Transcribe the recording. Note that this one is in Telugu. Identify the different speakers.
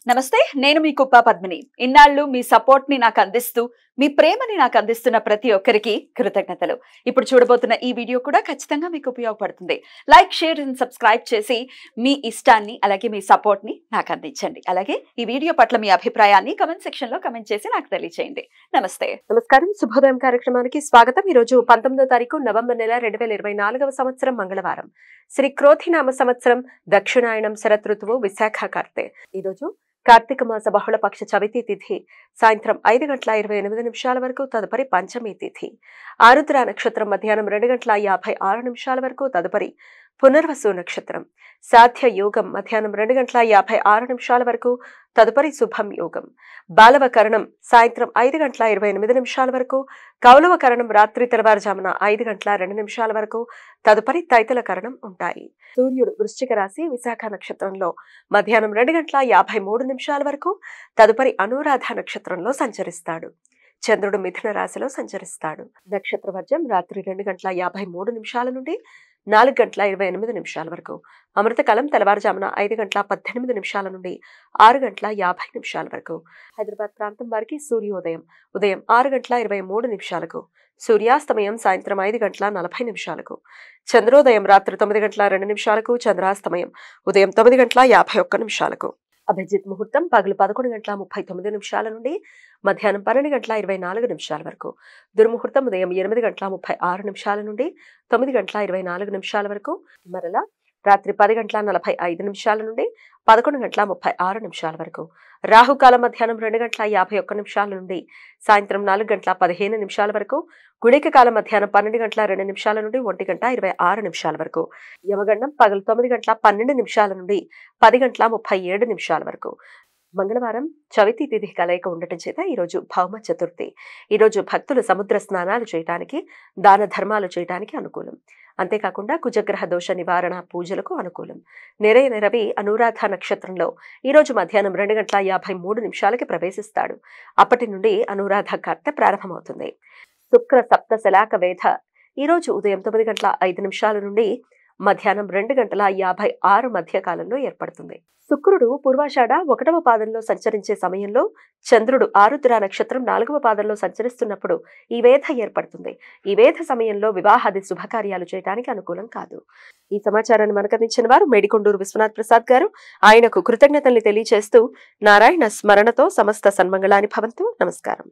Speaker 1: నమస్తే నేను మీ కుప్ప పద్మిని ఇన్నాళ్ళు మీ సపోర్ట్ ని నాకు అందిస్తూ మీ ప్రేమని నాకు అందిస్తున్న ప్రతి ఒక్కరికి కృతజ్ఞతలు ఇప్పుడు చూడబోతున్న ఈ వీడియో కూడా ఖచ్చితంగా మీకు ఉపయోగపడుతుంది లైక్ షేర్ అండ్ సబ్స్క్రైబ్ చేసి మీ ఇష్టాన్ని అలాగే మీ సపోర్ట్ ని నాకు అందించండి అలాగే ఈ వీడియో పట్ల మీ అభిప్రాయాన్ని కామెంట్ సెక్షన్ లో కామెంట్ చేసి నాకు తెలియజేయండి నమస్తే
Speaker 2: నమస్కారం శుభోదయం కార్యక్రమానికి స్వాగతం ఈ రోజు 19వ తారీఖు నవంబర్ నెల 2024వ సంవత్సరం మంగళవారం శ్రీ క్రోధినామ సంవత్సరం దక్షిణాయనం శరత్ ఋతువు విశాఖ కార్తె ఈ రోజు కార్తీక మాస బహుళపక్ష చవితి తిథి సాయంత్రం 5:28 వరకు తదుపరి పంచమి తిథి ఆరుద్ర నక్షత్రం మధ్యాహ్నం 2:56 వరకు తదుపరి పునర్వసు నక్షత్రం సాధ్య యోగం మధ్యాహ్నం 2:56 వరకు తదుపరి శుభం యోగం బాలవకరణం సాయంత్రం 5:28 వరకు కౌలవకరణం రాత్రి తెల్లవారుజామున 5:02 వరకు తదుపరి తైతల కరణం ఉంటాయి సూర్యుడు వృశ్చిక రాశి విశాఖ నక్షత్రంలో మధ్యాహ్నం 2:53 వరకు తదుపరి అనురాధ నక్షత్రంలో సంచరిస్తాడు చంద్రుడు మిథున రాశిలో సంచరిస్తాడు నక్షత్ర వర్జం రాత్రి 2:53 నుండి 4:28 వరకు అమృతకాలం తెల్లవారుజామున 5:18 నుండి 6:50 వరకు హైదరాబాద్ ప్రాంతం వారికి సూర్యోదయం ఉదయం 6:23 సూర్యాస్తమయం సాయంత్రం 5:40 చంద్రోదయం రాత్రి 9:02 చంద్రాస్తమయం ఉదయం 9:51 అభిజిత్ ముహూర్తం పగలు 11:39 నుండి మధ్యాహ్నం 12:24 వరకు దుర్ముహూర్తం ఉదయం 8:36 నుండి 9:24 వరకు మరలా రాత్రి 10:45 నుండి 11:36 వరకు రాహుకాలం మధ్యాహ్నం 2:51 నుండి సాయంత్రం 4:15 వరకు గుళిక కాలం మధ్యాహ్నం 12:02 నుండి 1:26 వరకు యమగండం పగలు 9:12 నుండి 10:37 వరకు మంగళవారం చవితి తిథి కలయిక ఉండటం చేత ఈరోజు భౌమ చతుర్థి ఈరోజు భక్తులు సముద్ర స్నానాలు చేయడానికి దాన ధర్మాలు చేయడానికి అనుకూలం అంతేకాకుండా కుజగ్రహ దోష నివారణ పూజలకు అనుకూలం నెరైన రవి అనురాధ నక్షత్రంలో ఈరోజు మధ్యాహ్నం 2:53 ప్రవేశిస్తాడు అప్పటి నుండి అనురాధ కార్తె ప్రారంభమవుతుంది శుక్ర సప్త శలాక వేధ ఈరోజు ఉదయం 9:05 నుండి మధ్యాహ్నం 2:56 మధ్య కాలంలో ఏర్పడుతుంది శుక్రుడు పూర్వాషాఢ 1వ పాదంలో సంచరించే సమయంలో చంద్రుడు ఆరుద్ర నక్షత్రం 4వ పాదంలో సంచరిస్తున్నప్పుడు ఈ వేధ ఏర్పడుతుంది ఈ వేధ సమయంలో వివాహాది శుభకార్యాలు చేయడానికి అనుకూలం కాదు ఈ సమాచారాన్ని మనకు అందించిన వారు మేడికొండూరు విశ్వనాథ్ ప్రసాద్ గారు ఆయనకు కృతజ్ఞతల్ని తెలియజేస్తూ నారాయణ స్మరణతో సమస్త సన్మంగళాని భవంతు నమస్కారం